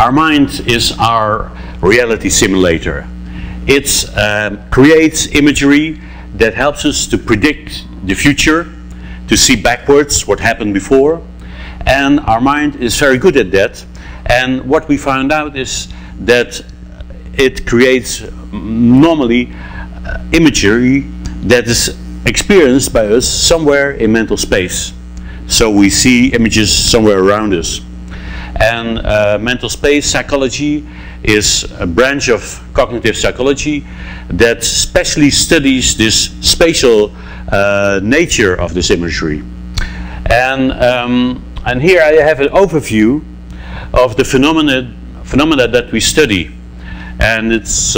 Our mind is our reality simulator. It creates imagery that helps us to predict the future, to see backwards what happened before, and our mind is very good at that. And what we found out is that it creates normally imagery that is experienced by us somewhere in mental space. So we see images somewhere around us. And mental space psychology is a branch of cognitive psychology that specially studies this spatial nature of this imagery. And here I have an overview of the phenomena that we study, and it's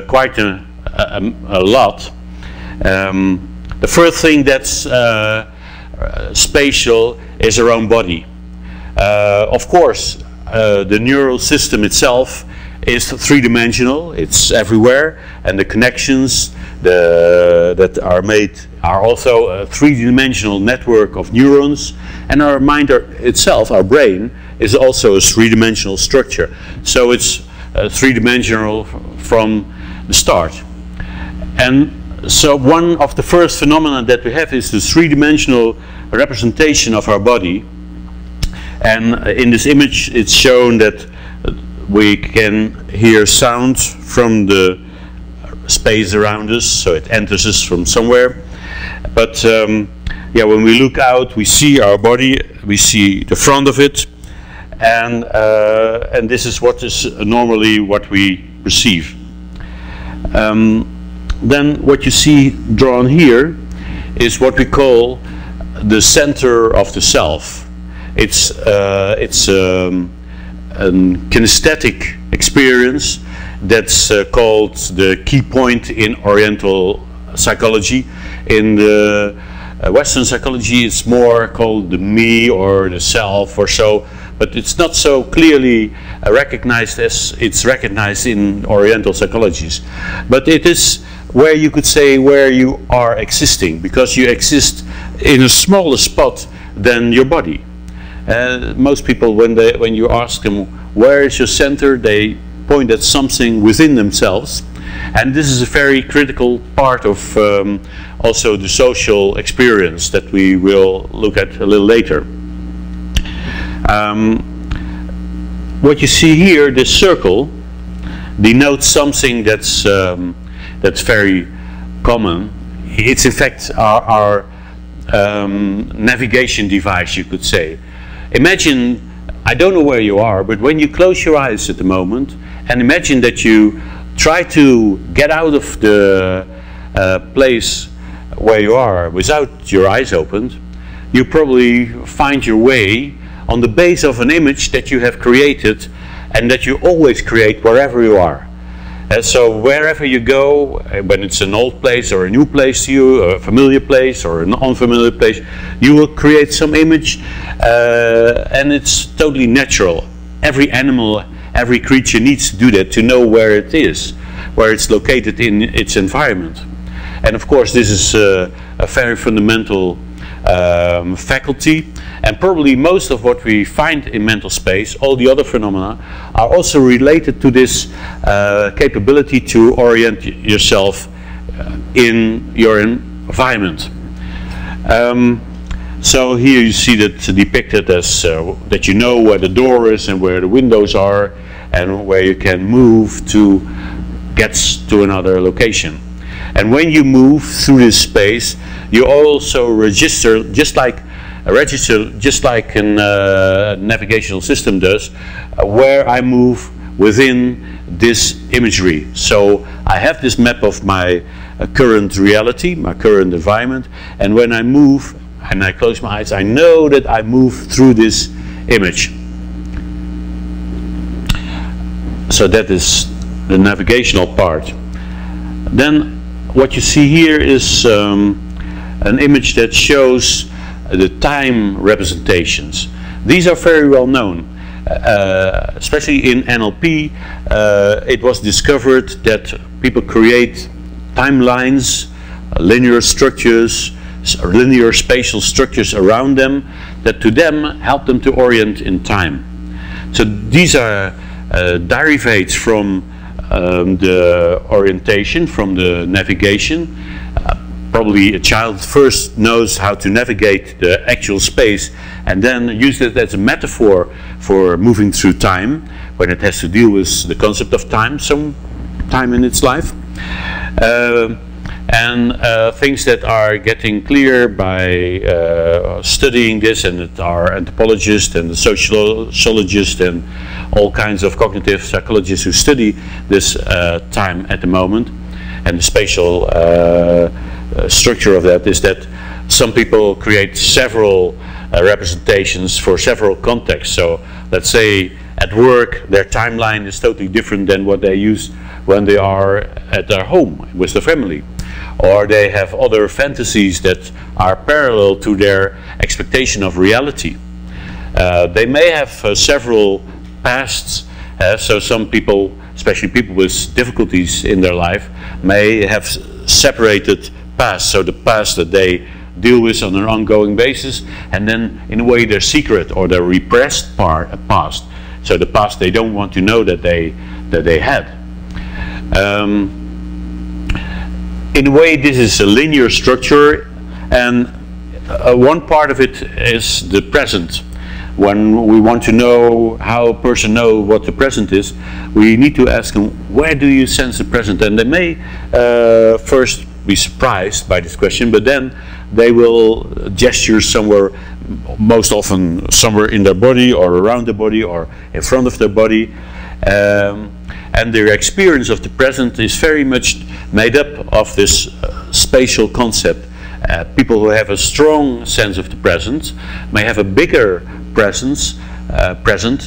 quite a lot. The first thing that's spatial is our own body. Of course, the neural system itself is three-dimensional. It's everywhere, and the connections that are made are also a three-dimensional network of neurons. And our mind itself, our brain, is also a three-dimensional structure. So it's three-dimensional from the start. And so one of the first phenomena that we have is the three-dimensional representation of our body. And in this image it's shown that we can hear sound from the space around us, so it enters us from somewhere. But yeah, when we look out, we see our body, we see the front of it, and this is what is normally what we perceive. Then what you see drawn here is what we call the center of the self. It's a kinesthetic experience that's called the key point in Oriental psychology. In the Western psychology it's more called the me or the self or so, but it's not so clearly recognized as it's recognized in Oriental psychologies. But it is where you could say where you are existing, because you exist in a smaller spot than your body. Most people, when you ask them where is your center, they point at something within themselves, and this is a very critical part of also the social experience that we will look at a little later. What you see here, this circle, denotes something that's very common. It's in fact our navigation device, you could say. Imagine, I don't know where you are, but when you close your eyes at the moment and imagine that you try to get out of the place where you are without your eyes opened, you probably find your way on the base of an image that you have created and that you always create wherever you are. So wherever you go, when it's an old place or a new place to you, a familiar place or an unfamiliar place, you will create some image, and it's totally natural. Every animal, every creature needs to do that to know where it is, where it's located in its environment. And of course this is a very fundamental faculty, and probably most of what we find in mental space, all the other phenomena, are also related to this capability to orient yourself in your environment. So here you see that depicted as that you know where the door is and where the windows are and where you can move to get to another location. And when you move through this space, you also register, just like a navigational system does, where I move within this imagery. So I have this map of my current reality, my current environment, and when I move and I close my eyes, I know that I move through this image. So that is the navigational part. Then what you see here is an image that shows the time representations. These are very well known, especially in NLP. It was discovered that people create timelines, linear structures, linear spatial structures around them that to them help them to orient in time. So these are derivates from the orientation, from the navigation. Probably a child first knows how to navigate the actual space and then use it as a metaphor for moving through time when it has to deal with the concept of time, some time in its life. Things that are getting clear by studying this, and that are anthropologists and sociologists and all kinds of cognitive psychologists who study this time at the moment, and the spatial structure of that, is that some people create several representations for several contexts. So let's say at work their timeline is totally different than what they use when they are at their home with the family, or they have other fantasies that are parallel to their expectation of reality. They may have several pasts, so some people, especially people with difficulties in their life, may have separated past, so the past that they deal with on an ongoing basis, and then in a way their secret or their repressed past, so the past they don't want to know that they had. In a way this is a linear structure, and one part of it is the present. When we want to know how a person knows what the present is, we need to ask them, where do you sense the present? And they may first be surprised by this question, but then they will gesture somewhere, most often somewhere in their body or around the body or in front of their body, and their experience of the present is very much made up of this spatial concept. People who have a strong sense of the present may have a bigger present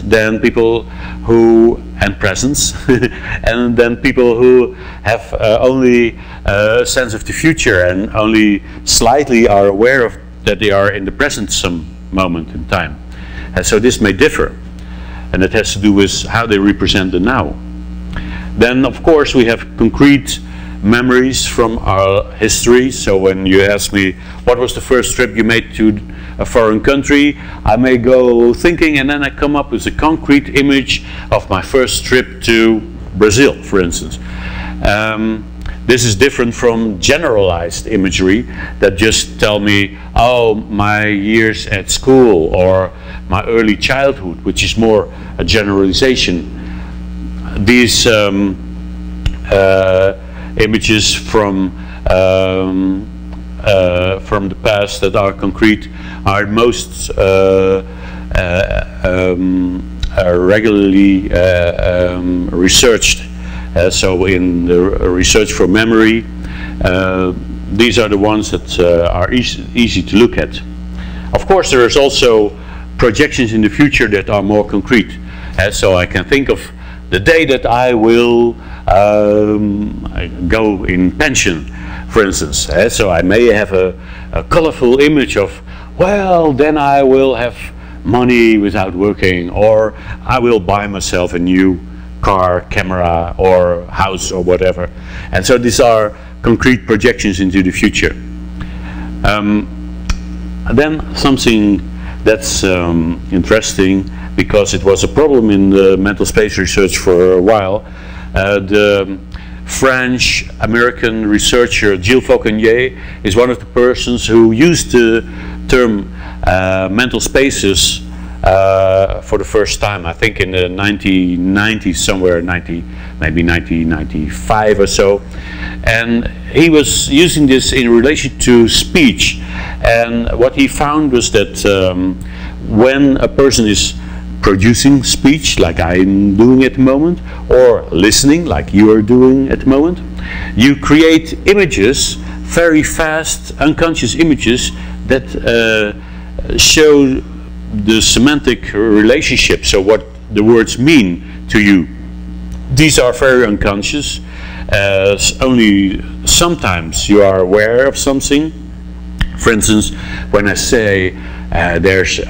than people who, and presence, and then people who have only a sense of the future and only slightly are aware of that they are in the present some moment in time. And so this may differ, and it has to do with how they represent the now. Then of course we have concrete memories from our history. So when you ask me what was the first trip you made to a foreign country, I may go thinking, and then I come up with a concrete image of my first trip to Brazil, for instance. This is different from generalized imagery that just tell me, oh, my years at school or my early childhood, which is more a generalization. These images from the past that are concrete are most regularly researched. So in the research for memory, these are the ones that are easy to look at. Of course, there is also projections in the future that are more concrete. So I can think of the day that I will go in pension, for instance. So I may have a colorful image of, well, then I will have money without working, or I will buy myself a new car, camera, or house, or whatever. And so these are concrete projections into the future. Then something that's interesting, because it was a problem in the mental space research for a while. The French-American researcher Gilles Fauconnier is one of the persons who used the term mental spaces for the first time, I think in the 1990s, somewhere, maybe 1995 or so. And he was using this in relation to speech. And what he found was that when a person is producing speech, like I'm doing at the moment, or listening, like you are doing at the moment, you create images, very fast, unconscious images that show the semantic relationship, so what the words mean to you. These are very unconscious. Only sometimes you are aware of something. For instance, when I say there's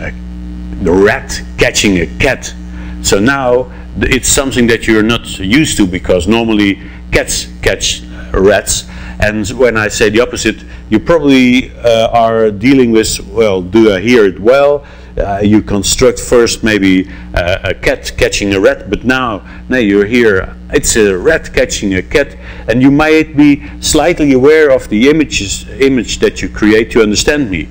the rat catching a cat, so now it's something that you're not used to, because normally cats catch rats. And when I say the opposite, you probably are dealing with, well, do I hear it well? you construct first maybe a cat catching a rat, but now you're here, it's a rat catching a cat, and you might be slightly aware of the image that you create to understand me.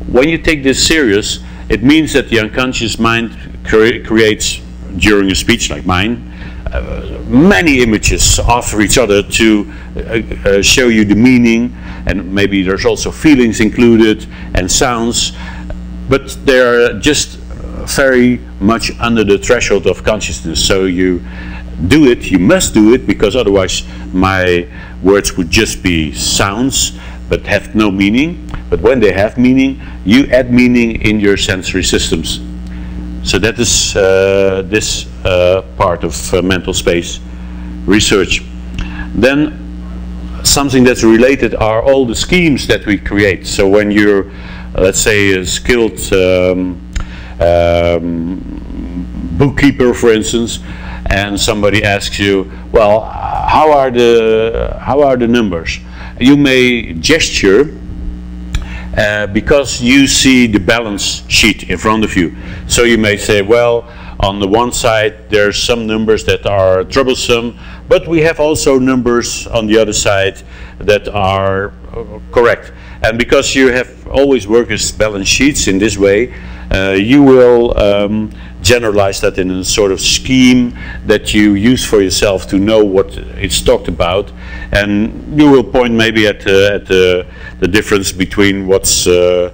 When you take this serious, it means that the unconscious mind creates, during a speech like mine, many images after each other to show you the meaning, and maybe there's also feelings included and sounds, but they're just very much under the threshold of consciousness. So you do it, you must do it, because otherwise my words would just be sounds but have no meaning. But when they have meaning, you add meaning in your sensory systems. So that is this part of mental space research. Then something that's related are all the schemes that we create. So when you're, let's say, a skilled bookkeeper, for instance, and somebody asks you, well, how are the numbers? You may gesture because you see the balance sheet in front of you. So you may say, well, on the one side there's some numbers that are troublesome, but we have also numbers on the other side that are correct. And because you have always worked with balance sheets in this way, you will generalize that in a sort of scheme that you use for yourself to know what it's talked about, and you will point maybe at the difference between what's on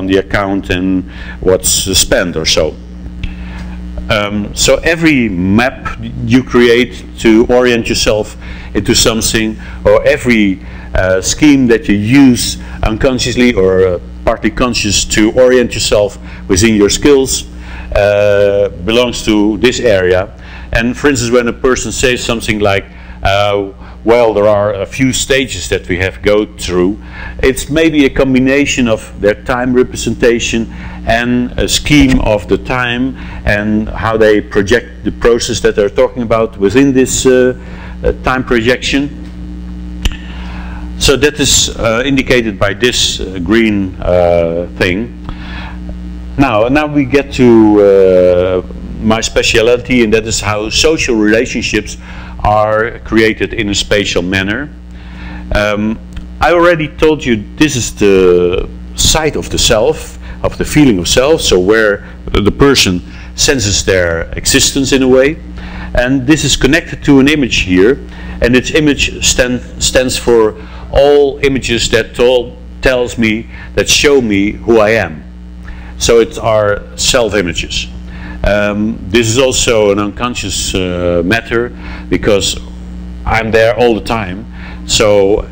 the account and what's spent or so. So every map you create to orient yourself into something, or every scheme that you use unconsciously or partly conscious to orient yourself within your skills belongs to this area. And for instance, when a person says something like, well, there are a few stages that we have go through, it's maybe a combination of their time representation and a scheme of the time and how they project the process that they're talking about within this time projection. So that is indicated by this green thing. Now we get to my speciality, and that is how social relationships are created in a spatial manner. I already told you this is the side of the self, of the feeling of self, so where the person senses their existence in a way. And this is connected to an image here, and its image stands for all images that tells me, that show me who I am. So it's our self-images. This is also an unconscious matter, because I'm there all the time. So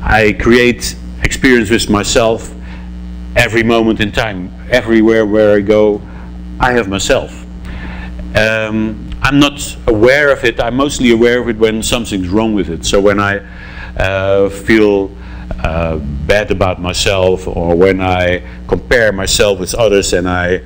I create experience with myself every moment in time. Everywhere where I go, I have myself. I'm not aware of it. I'm mostly aware of it when something's wrong with it. So when I feel bad about myself, or when I compare myself with others and I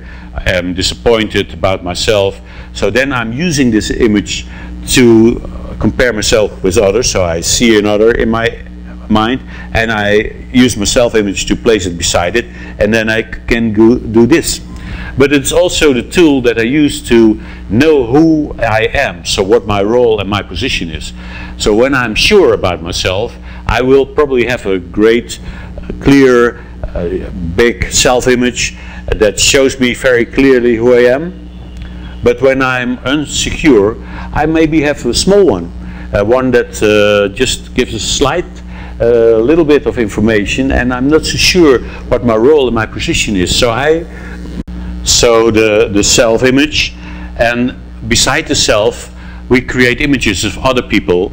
am disappointed about myself, so then I'm using this image to compare myself with others. So I see another in my mind and I use my self-image to place it beside it, and then I can do this. But it's also the tool that I use to know who I am, so what my role and my position is. So when I'm sure about myself, I will probably have a great, clear, big self-image that shows me very clearly who I am. But when I'm unsecure, I maybe have a small one, one that just gives a slight little bit of information, and I'm not so sure what my role and my position is. So the self-image, and beside the self we create images of other people,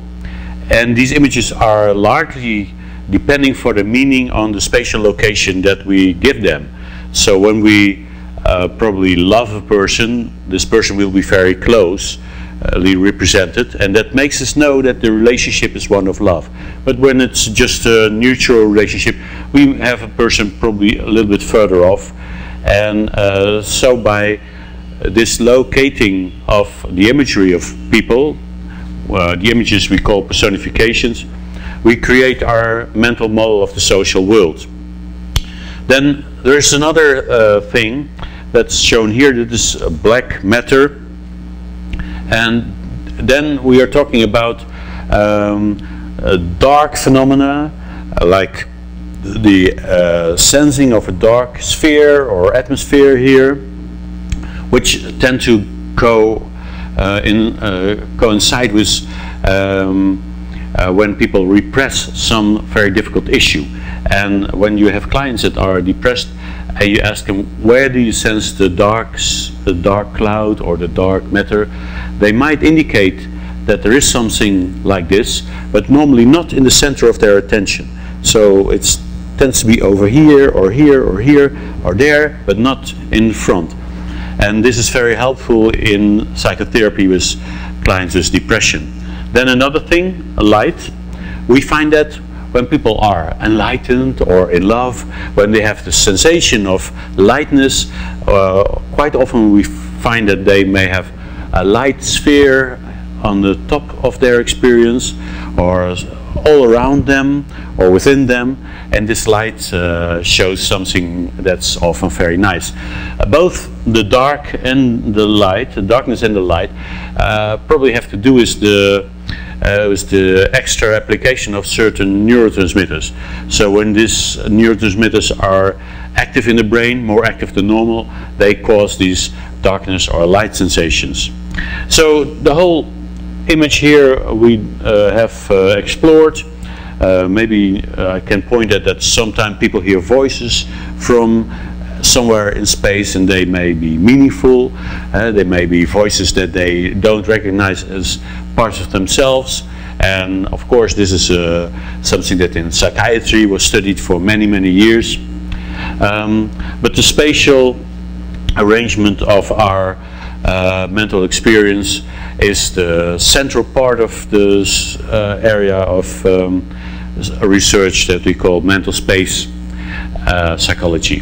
and these images are largely depending for the meaning on the spatial location that we give them. So when we probably love a person, this person will be very closely represented, and that makes us know that the relationship is one of love. But when it's just a neutral relationship, we have a person probably a little bit further off. And so by this locating of the imagery of people, the images we call personifications, we create our mental model of the social world. Then there's another thing that's shown here, that is black matter, and then we are talking about dark phenomena, like the sensing of a dark sphere or atmosphere here, which tend to coincide with when people repress some very difficult issue. And when you have clients that are depressed and you ask them, where do you sense the dark cloud or the dark matter, they might indicate that there is something like this, but normally not in the center of their attention. So it tends to be over here or here or here or there, but not in front. And this is very helpful in psychotherapy with clients with depression. Then another thing, light. We find that when people are enlightened or in love, when they have the sensation of lightness, quite often we find that they may have a light sphere on the top of their experience, or all around them, or within them, and this light shows something that's often very nice. Both the dark and the light, the darkness and the light, probably have to do with the extra application of certain neurotransmitters. So when these neurotransmitters are active in the brain, more active than normal, they cause these darkness or light sensations. So the whole image here we have explored. Maybe I can point at that sometimes people hear voices from somewhere in space, and they may be meaningful. They may be voices that they don't recognize as parts of themselves. And of course this is something that in psychiatry was studied for many, many years. But the spatial arrangement of our mental experience is the central part of this area of research that we call mental space psychology.